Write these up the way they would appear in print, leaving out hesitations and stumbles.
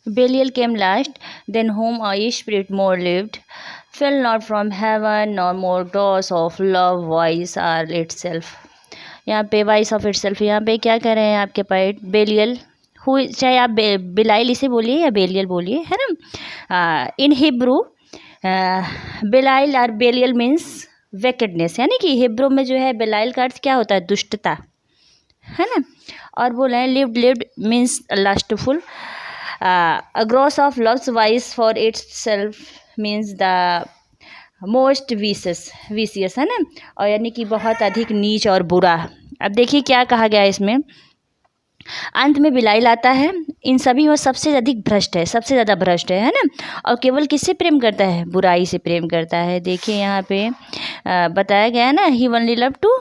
Belial came last, than whom a spirit more lived, fell not from heaven, nor more gross of love voice are itself. यहाँ पे voice of itself, यहाँ पे क्या कर रहे हैं आपके पाइट बेलियल, हु, चाहे आप बिलाइल इसे बोलिए या बेलियल बोलिए, है ना। इन हिब्रू बेलाइल और बेलियल मीन्स वेकेडनेस, यानी कि हिब्रू में जो है बेलाइल का अर्थ क्या होता है, दुष्टता, है ना। और बोला है lewd, lewd means lustful, gross of loves vice for itself means the most vicious, है ना, और यानी कि बहुत अधिक नीच और बुरा। अब देखिए क्या कहा गया है इसमें, अंत में बिलाइल आता है, इन सभी में सबसे अधिक भ्रष्ट है, सबसे ज़्यादा भ्रष्ट है ना, और केवल किससे प्रेम करता है, बुराई से प्रेम करता है। देखिए यहाँ पे बताया गया है ना, ही ओनली लव टू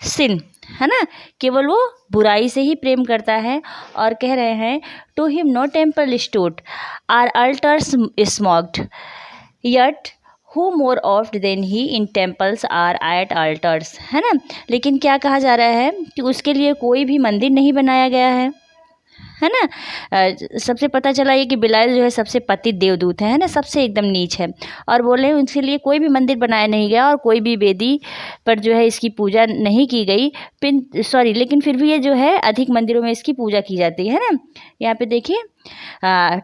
सिन, है ना, केवल वो बुराई से ही प्रेम करता है। और कह रहे हैं to him no temple stood or altars smoked yet who more oft than he in temples or at altars, है ना। लेकिन क्या कहा जा रहा है कि उसके लिए कोई भी मंदिर नहीं बनाया गया है ना। सबसे पता चला ये कि बिलाइल जो है सबसे पतित देवदूत है ना, सबसे एकदम नीच है। और बोले उनके लिए कोई भी मंदिर बनाया नहीं गया और कोई भी वेदी पर जो है इसकी पूजा नहीं की गई, लेकिन फिर भी ये जो है अधिक मंदिरों में इसकी पूजा की जाती है ना। यहाँ पे देखिए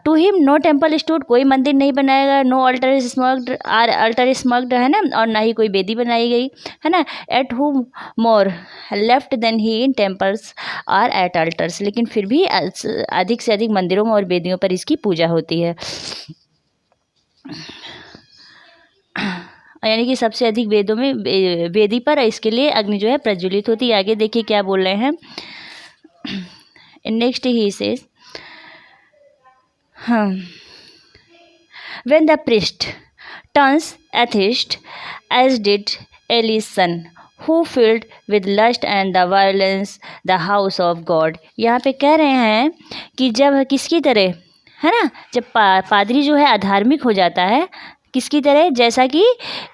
to him no temple stood, कोई मंदिर नहीं बनाया गया, no altar smoked or altar smoked, है ना, और ना ही कोई वेदी बनाई गई, है ना। At whom more left than he in temples or at altars, लेकिन फिर भी अधिक से अधिक मंदिरों में और वेदियों पर इसकी पूजा होती है, यानी कि सबसे अधिक वेदों में वेदी पर इसके लिए अग्नि जो है प्रज्वलित होती है। आगे देखिए क्या बोल रहे हैं, next he says when the priest turns atheist as did Eli's son who filled with lust and the violence the house of God। यहाँ पे कह रहे हैं कि जब किसकी तरह, है ना, जब पादरी जो है अधार्मिक हो जाता है, किसकी तरह, जैसा कि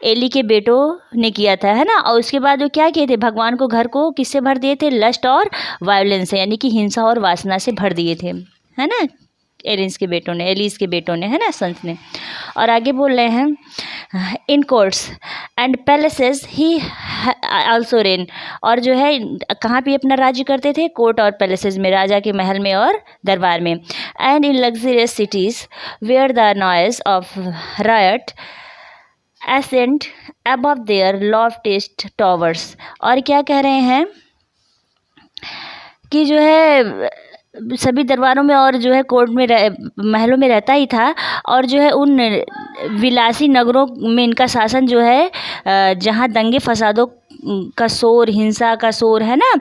एली के बेटों ने किया था, है ना। और उसके बाद वो क्या किए थे, भगवान को घर को किससे भर दिए थे, लस्ट और वायलेंस से, यानी कि हिंसा और वासना से भर दिए थे, है ना, एलिस के बेटों ने, है ना, संत ने। और आगे बोल रहे हैं in courts and palaces he also reign, और जो है कहाँ पे अपना राज्य करते थे, कोर्ट और पैलेसेस में, राजा के महल में और दरबार में। And in luxurious cities where the noise of riot ascend above their loftiest towers. और क्या कह रहे हैं कि जो है सभी दरबारों में और जो है कोर्ट में महलों में रहता ही था, और जो है उन विलासी नगरों में इनका शासन जो है जहाँ दंगे फसादों का शोर, हिंसा का शोर, है ना,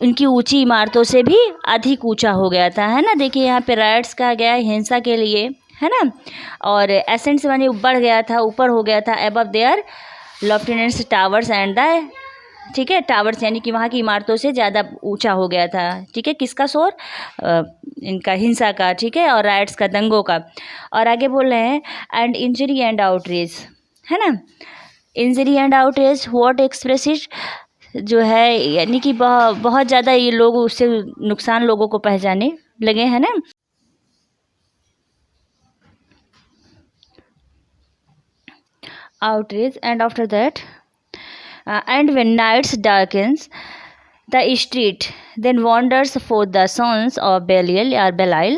इनकी ऊंची इमारतों से भी अधिक ऊंचा हो गया था, है ना। देखिए यहाँ पे राइट्स कहा गया है हिंसा के लिए, है ना, और एसेंट से माने बढ़ गया था, ऊपर हो गया था, above their loftiness towers and the, ठीक है, टावर्स यानी कि वहाँ की इमारतों से ज़्यादा ऊंचा हो गया था, ठीक है, किसका शोर, इनका हिंसा का, ठीक है, और राइट्स का, दंगों का। और आगे बोल रहे हैं एंड इंजरी एंड आउटरीज, है ना, injury and outreach what expresses, जो है यानी कि बहुत ज़्यादा ये लोग उससे नुकसान लोगों को पहुँचाने लगे, है ना। Outreach and after that and when nights darkens the street then wanders forth the sons of Belial or Belial।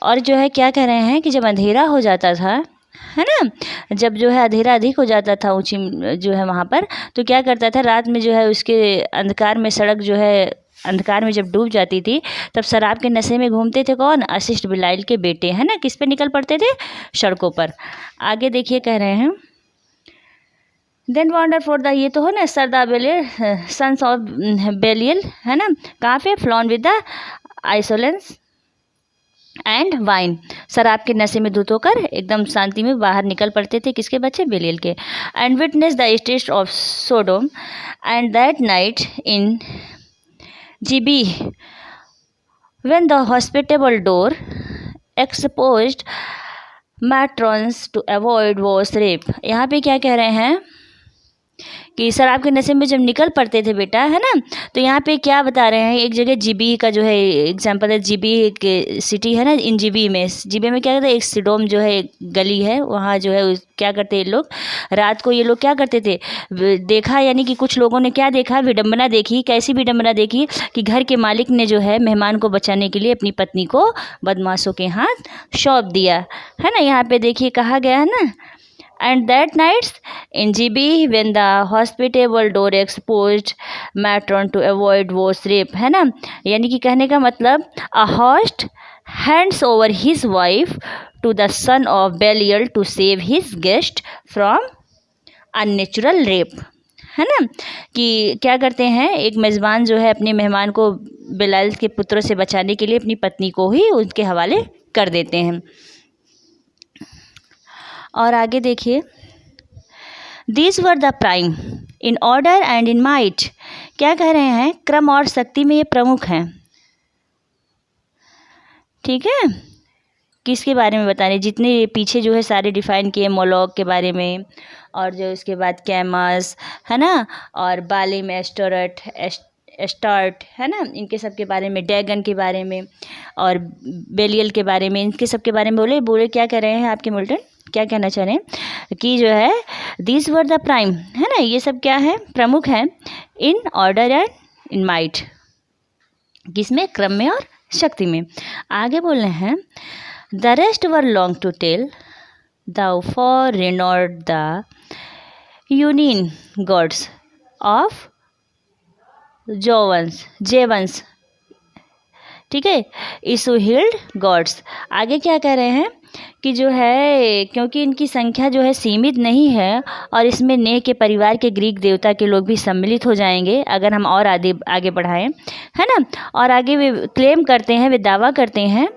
और जो है क्या कह रहे हैं कि जब अंधेरा हो जाता था, है ना, जब जो है अंधेरा अधिक हो जाता था ऊंची जो है वहाँ पर, तो क्या करता था रात में जो है उसके अंधकार में, सड़क जो है अंधकार में जब डूब जाती थी, तब शराब के नशे में घूमते थे कौन, अशिष्ट बिलाइल के बेटे, है ना, किस पे निकल पड़ते थे, सड़कों पर। आगे देखिए कह रहे हैं देन वॉन्डर फॉर द, ये तो हो ना सरदा बेलियल, सन्स ऑफ बेलियल, है ना, कहाँ पे, flown with the insolence and wine, शराब के नशे में धुत होकर एकदम शांति में बाहर निकल पड़ते थे, किसके बच्चे, बेलियल के। And witness the state of Sodom and that night in Gibeah when the hospitable door exposed matrons to avoid worse rape. यहाँ पे क्या कह रहे हैं कि शराब के नशे में जब निकल पड़ते थे बेटा, है ना, तो यहाँ पे क्या बता रहे हैं, एक जगह जीबी का जो है एग्जांपल है, जीबी एक सिटी है ना, इन जीबी में क्या कहते हैं, एक सिडोम जो है एक गली है, वहाँ जो है क्या करते हैं लोग, रात को ये लोग क्या करते थे, देखा यानी कि कुछ लोगों ने क्या देखा, विडम्बना देखी। कैसी विडम्बना देखी कि घर के मालिक ने जो है मेहमान को बचाने के लिए अपनी पत्नी को बदमाशों के हाथ सौंप दिया, है ना। यहाँ पे देखिए कहा गया है ना, and that nights in GB when the hospitable door exposed matron to avoid was rape, है ना। यानी कि कहने का मतलब a host hands over his wife to the son of Belial to save his guest from unnatural rape, है ना। कि क्या करते हैं, एक मेज़बान जो है अपने मेहमान को बेलाल के पुत्रों से बचाने के लिए अपनी पत्नी को ही उनके हवाले कर देते हैं। और आगे देखिए, these were the prime in order and in might, क्या कह रहे हैं, क्रम और शक्ति में ये प्रमुख हैं। ठीक है, किसके बारे में बता रहे, जितने पीछे जो है सारे डिफाइन किए, मोलॉग के बारे में, और जो उसके बाद कैमस, है ना, और बालिम, एस्टार्ट, है ना, इनके सब के बारे में, डैगन के बारे में, और बेलियल के बारे में, इनके सब के बारे में बोले क्या कह रहे हैं आपके मिल्टन, क्या कहना चाह रहे हैं कि जो है दिस वर द प्राइम, है ना, ये सब क्या है, प्रमुख है, in order and in might, किसमें, क्रम में और शक्ति में। आगे बोल रहे हैं, the rest were long to tell the far renowned the Ionian gods of Javan's, ठीक है, इसुहिल्ड गॉड्स। आगे क्या कह रहे हैं कि जो है क्योंकि इनकी संख्या जो है सीमित नहीं है, और इसमें ने के परिवार के ग्रीक देवता के लोग भी सम्मिलित हो जाएंगे अगर हम और आगे बढ़ाएं, है ना। और आगे वे क्लेम करते हैं, वे दावा करते हैं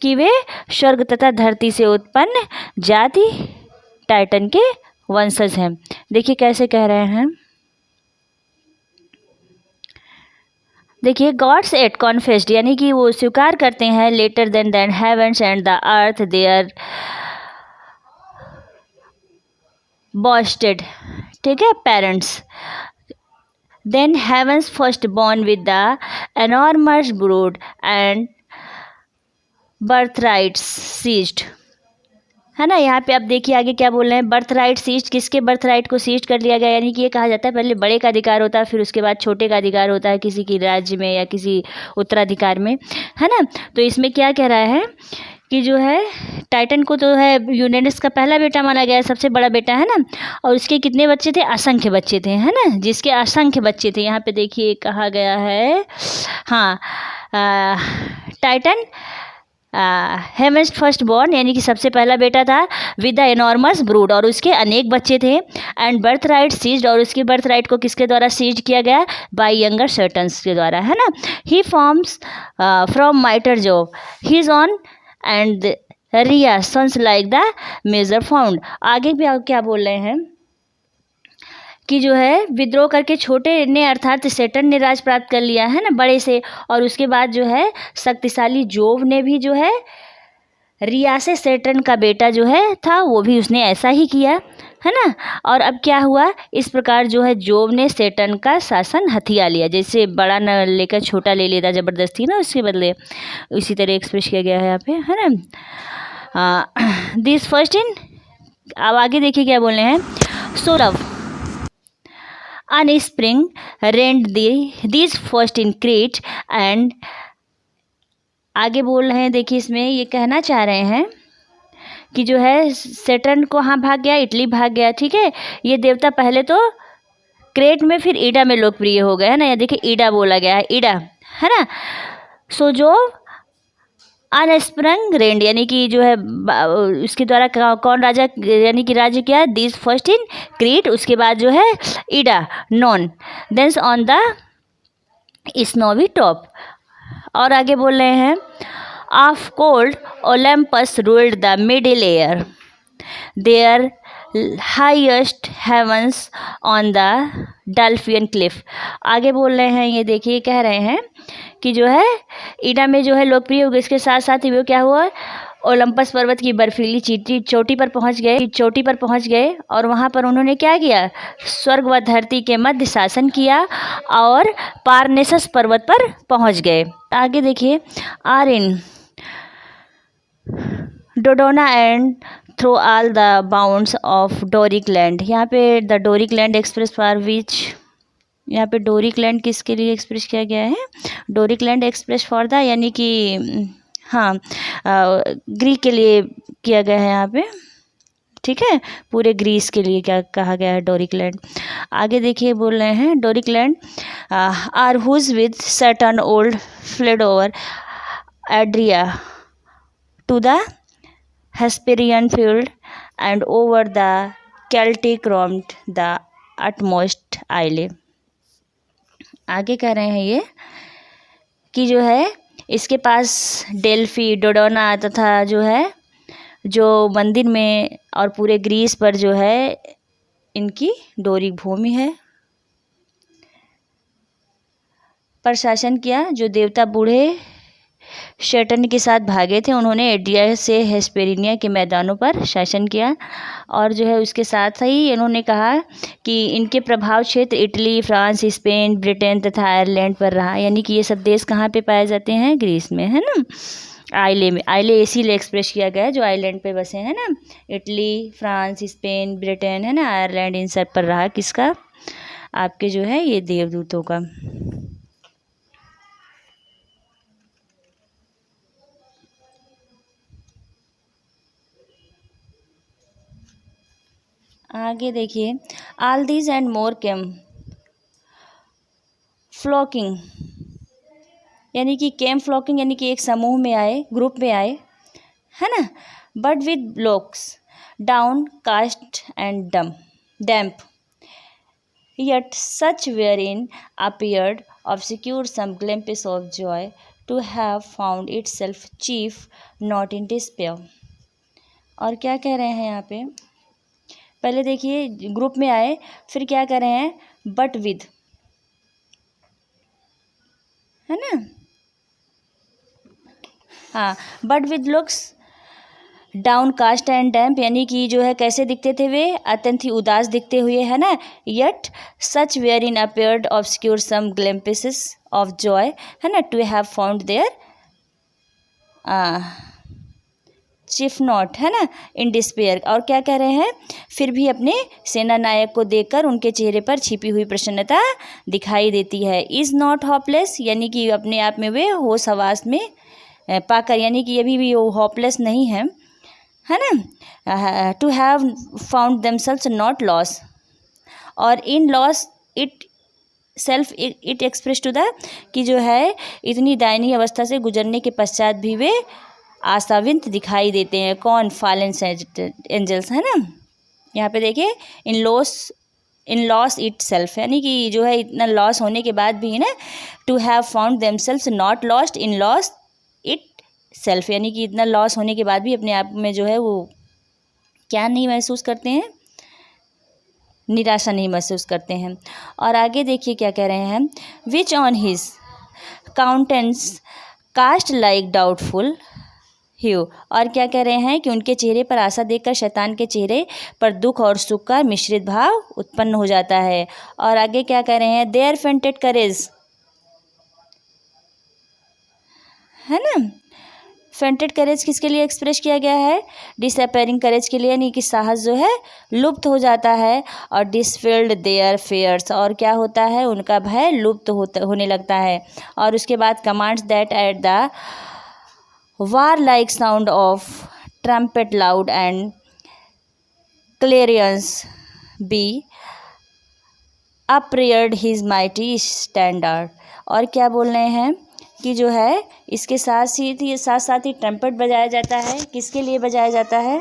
कि वे स्वर्ग तथा धरती से उत्पन्न जाति टाइटन के वंशज हैं। देखिए कैसे कह रहे हैं, देखिए, गॉड्स एट कॉन्फेस्ड, यानी कि वो स्वीकार करते हैं, later than heavens and the earth their boasted, ठीक है, parents, then heavens first born with the enormous brood and birth rights seized, है ना। यहाँ पे आप देखिए आगे क्या बोल रहे हैं, बर्थ राइट सीज्ड, किसके बर्थ राइट को सीज्ड कर लिया गया, यानी कि ये कहा जाता है पहले बड़े का अधिकार होता है, फिर उसके बाद छोटे का अधिकार होता है किसी की राज्य में या किसी उत्तराधिकार में, है ना। तो इसमें क्या कह रहा है कि जो है टाइटन को तो है यूरेनस का पहला बेटा माना गया है, सबसे बड़ा बेटा, है ना। और उसके कितने बच्चे थे, असंख्य बच्चे थे, है ना, जिसके असंख्य बच्चे थे। यहाँ पे देखिए कहा गया है, हाँ, टाइटन हेवेंस फर्स्ट बॉर्न, यानी कि सबसे पहला बेटा था, विद द एनॉर्मस ब्रूड, और उसके अनेक बच्चे थे, एंड बर्थ राइट सीज्ड, और उसके बर्थ राइट को किसके द्वारा सीज किया गया, बाय यंगर सर्टन्स के द्वारा, है ना। He forms from mightier Jove his own and Rhea sons like the measure found. आगे भी आप क्या बोल रहे हैं कि जो है विद्रोह करके छोटे ने अर्थात सेटन ने राज प्राप्त कर लिया, है ना, बड़े से, और उसके बाद जो है शक्तिशाली जोव ने भी जो है रिया से सेटन का बेटा जो है था वो भी उसने ऐसा ही किया, है ना। और अब क्या हुआ, इस प्रकार जो है जोव ने सेटन का शासन हथिया लिया, जैसे बड़ा न लेकर छोटा ले लेता ज़बरदस्ती ना, उसके बदले, इसी तरह एक्सप्रेस किया गया है यहाँ पे, है ना। दिस फर्स्ट इन, अब आगे देखिए क्या बोल रहे हैं, सोरव an spring reigned these first in Crete, and आगे बोल रहे हैं, देखिए इसमें ये कहना चाह रहे हैं कि जो है सेटर्न को हाँ भाग गया, इटली भाग गया, ठीक है। ये देवता पहले तो क्रेट में फिर ईडा में लोकप्रिय हो गए, है ना। ये देखिए ईडा बोला गया है, ईडा, है ना। सो जो अनस्प्रंग रेंड, यानी कि जो है उसके द्वारा कौन राजा, यानी कि राज्य क्या, दिस फर्स्ट इन क्रीट, उसके बाद जो है Ida known, thence on the snowy top. और आगे बोल रहे हैं, of cold Olympus ruled the middle air, their highest heavens on the Delphian cliff. आगे बोल रहे हैं, ये देखिए कह रहे हैं कि जो है ईडा में जो है लोकप्रिय हो गया, इसके साथ साथ ही वो क्या हुआ, ओलंपस पर्वत की बर्फीली चोटी पर पहुंच गए और वहां पर उन्होंने क्या किया, स्वर्ग व धरती के मध्य शासन किया और पारनेसस पर्वत पर पहुंच गए। आगे देखिए, or in Dodona and through all the bounds of Doric land. यहाँ पे the Doric land express for which, यहाँ पे डोरिक लैंड किसके लिए एक्सप्रेस किया गया है, Doric land express for the, यानी कि हाँ ग्रीक के लिए किया गया है यहाँ पे, ठीक है, पूरे ग्रीस के लिए क्या कहा गया है, डोरिक लैंड। आगे देखिए बोल रहे हैं, Doric land or who with Saturn old fled over Adria to the Hesperian field and over the Celtic roamed the utmost isle। आगे कह रहे हैं ये कि जो है इसके पास डेल्फी, डोडोना तथा जो है जो मंदिर में और पूरे ग्रीस पर जो है इनकी डोरिक भूमि है, पर शासन किया। जो देवता बूढ़े शैटन के साथ भागे थे उन्होंने एड्रिया से हेस्पेरिनिया के मैदानों पर शासन किया और जो है उसके साथ ही इन्होंने कहा कि इनके प्रभाव क्षेत्र इटली, फ्रांस, स्पेन, ब्रिटेन तथा आयरलैंड पर रहा। यानी कि ये सब देश कहाँ पे पाए जाते हैं, ग्रीस में, है ना, आइले में। आइले इसीलिए एक्सप्रेस किया गया है जो आइलैंड पे बसे हैं ना, इटली, फ्रांस, स्पेन, ब्रिटेन, है ना, आयरलैंड, इन सब पर रहा किसका, आपके जो है ये देवदूतों का। आगे देखिए, all these and more came flocking, यानी कि केम फ्लॉकिंग यानी कि एक समूह में आए, ग्रुप में आए, है ना, but with blocks down cast and damp yet such wherein appeared obscure some glimpses of joy to have found itself chief not in despair। और क्या कह रहे हैं यहाँ पे, पहले देखिए ग्रुप में आए, फिर क्या कर रहे हैं, बट विद, है ना, हाँ, but with looks down cast and damp, यानी कि जो है कैसे दिखते थे वे, अत्यंत ही उदास दिखते हुए, है ना, yet such where in appeared obscure some glimpses of joy, है ना, to have found their chief not, है ना, इन डिस्पेयर। और क्या कह रहे हैं, फिर भी अपने सेना नायक को देखकर उनके चेहरे पर छिपी हुई प्रसन्नता दिखाई देती है। इज़ नॉट होपलेस, यानी कि अपने आप में वे होश हवास में पाकर, यानी कि अभी भी वो होपलेस नहीं है, है ना, to have found themselves not lost, और in loss itself it express to the, कि जो है इतनी दयनीय अवस्था से गुजरने के पश्चात भी वे आशाविंत दिखाई देते हैं। कौन, फॉलन एंजल्स, है ना, यहाँ पे देखिए, इन लॉस इट सेल्फ, यानी कि जो है इतना लॉस होने के बाद भी, है ना, to have found themselves not lost in loss itself, यानी कि इतना लॉस होने के बाद भी अपने आप में जो है वो क्या नहीं महसूस करते हैं, निराशा नहीं महसूस करते हैं। और आगे देखिए क्या कह रहे हैं, which on his countenance cast like doubtful hue, और क्या कह रहे हैं कि उनके चेहरे पर आशा देखकर शैतान के चेहरे पर दुख और सुख का मिश्रित भाव उत्पन्न हो जाता है। और आगे क्या कह रहे हैं, देयर फेंटेड करेज, है ना, फेंटेड करेज किसके लिए एक्सप्रेस किया गया है, डिसअपेयरिंग करेज के लिए, यानी कि साहस जो है लुप्त हो जाता है। और डिसफिल्ड देयर फेयर्स, और क्या होता है, उनका भय लुप्त होने लगता है। और उसके बाद commands that at the warlike sound of trumpet loud and clarions be upreared his mighty standard. और क्या बोल रहे हैं कि जो है इसके साथ ही ट्रम्पेट बजाया जाता है, किसके लिए बजाया जाता है,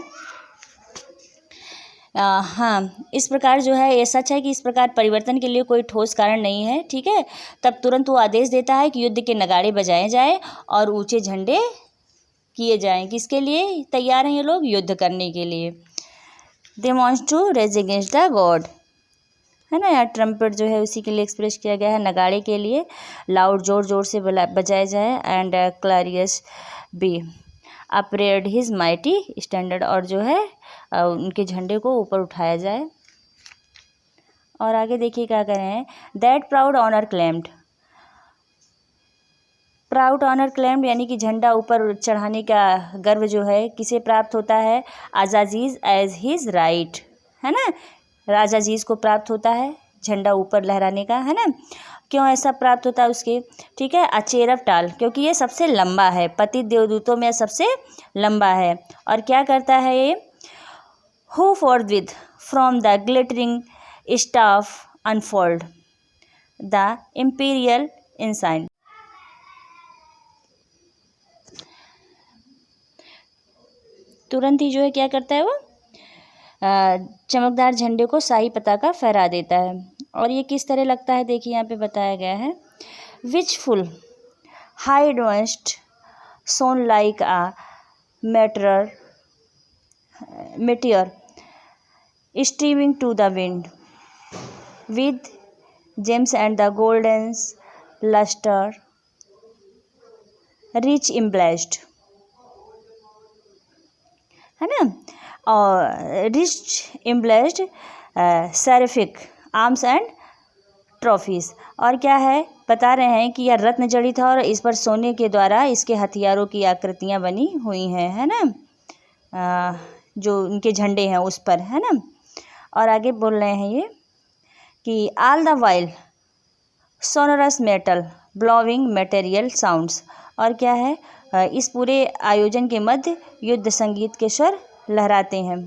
हाँ, इस प्रकार जो है ये सच है कि इस प्रकार परिवर्तन के लिए कोई ठोस कारण नहीं है, ठीक है। तब तुरंत वो आदेश देता है कि युद्ध के नगाड़े बजाए जाएं और ऊंचे झंडे किए जाएं। किसके लिए तैयार हैं ये लोग, युद्ध करने के लिए। They wants to raise against the god, है ना, यार ट्रम्पेट जो है उसी के लिए एक्सप्रेस किया गया है, नगाड़े के लिए लाउड जोर जोर से बजाए जाए। And clarions be upreared his mighty standard, और जो है उनके झंडे को ऊपर उठाया जाए। और आगे देखिए क्या कह रहे हैं, that proud honour claimed, proud honour claimed यानी कि झंडा ऊपर चढ़ाने का गर्व जो है किसे प्राप्त होता है, अज़ाज़ीज़ एज हिज राइट, है ना, राजा अजीज़ को प्राप्त होता है झंडा ऊपर लहराने का, है ना। क्यों ऐसा प्राप्त होता है उसके, ठीक है, अचेरव टाल, क्योंकि ये सबसे लंबा है, पति देवदूतों में सबसे लंबा है। और क्या करता है ये, who forthwith from the glittering staff unfold the imperial ensign, तुरंत ही जो है क्या करता है वो चमकदार झंडे को शाही पताका फहरा देता है। और ये किस तरह लगता है, देखिए यहाँ पे बताया गया है, which full high advanced shone like a meteor streaming to the wind with gems and the golden luster rich embellished, है ना, और रिच एम्ब्लेस्ड सेरेफिक आर्म्स एंड ट्रॉफीज़। और क्या है, बता रहे हैं कि यह रत्न जड़ित है और इस पर सोने के द्वारा इसके हथियारों की आकृतियां बनी हुई हैं, है ना, जो उनके झंडे हैं उस पर, है ना। और आगे बोल रहे हैं ये कि all the while sonorous metal blowing material sounds, और क्या है, इस पूरे आयोजन के मध्य युद्ध संगीत के स्वर लहराते हैं।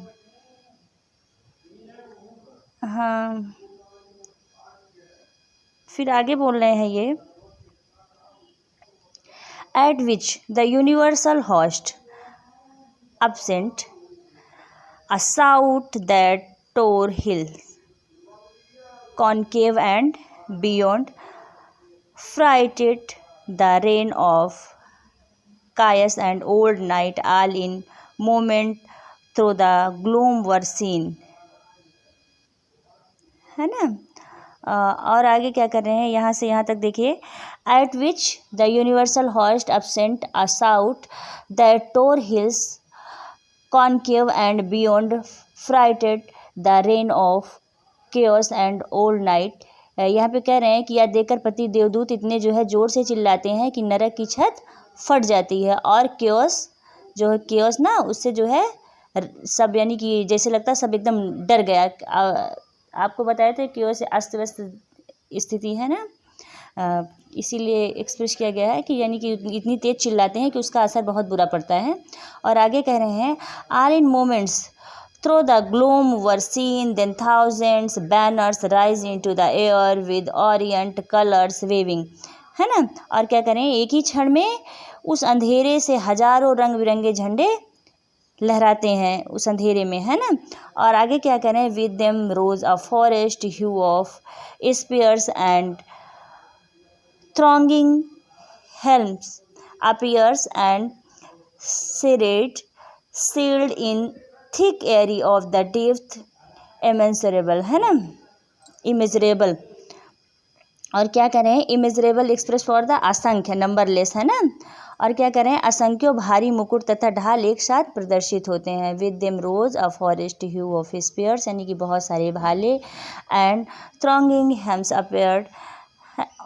हाँ, फिर आगे बोल रहे हैं ये, eight which the universal host absent a shout that tore hills concave and beyond, frighted the reign of chaos and old night all in moment through the gloom were seen, है ना। और आगे क्या कर रहे हैं, यहाँ से यहाँ तक देखिए, eight which the universal host absent a shout that tore hills concave and beyond, frighted the reign of chaos and all night, यहाँ पे कह रहे हैं कि यह देखकर पति देवदूत इतने जो है जोर से चिल्लाते हैं कि नरक की छत फट जाती है, और क्योस जो है, क्योस ना, उससे जो है सब, यानी कि जैसे लगता है सब एकदम डर गया। आपको बताया था क्योस अस्त व्यस्त स्थिति है ना, इसीलिए एक्सप्रेस किया गया है कि यानी कि इतनी तेज चिल्लाते हैं कि उसका असर बहुत बुरा पड़ता है। और आगे कह रहे हैं, all in moments through the gloom were seen then thousands banners rise into the air with orient colours waving, है ना। और क्या करें, एक ही क्षण में उस अंधेरे से हजारों रंग बिरंगे झंडे लहराते हैं उस अंधेरे में, है ना। और आगे क्या करें, with them rose a forest huge of spears and thronging helms appears and serrate sealed in thick airy of the depth immeasurable, है ना, immeasurable। और क्या करें, immeasurable एक्सप्रेस फॉर द असंख्य नंबरलेस, है ना। और क्या करें, असंख्यों भारी मुकुट तथा ढाल एक साथ प्रदर्शित होते हैं, with them rose a forest huge of spears, यानी कि बहुत सारे भाले, एंड थ्रॉन्गिंग हेम्स अपेयर्ड,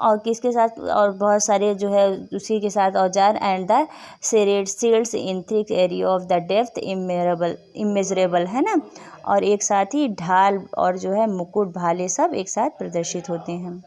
और किसके साथ, और बहुत सारे जो है उसी के साथ औजार, and the serried shields in thick array of the depth immeasurable, है ना। और एक साथ ही ढाल और जो है मुकुट भाले सब एक साथ प्रदर्शित होते हैं।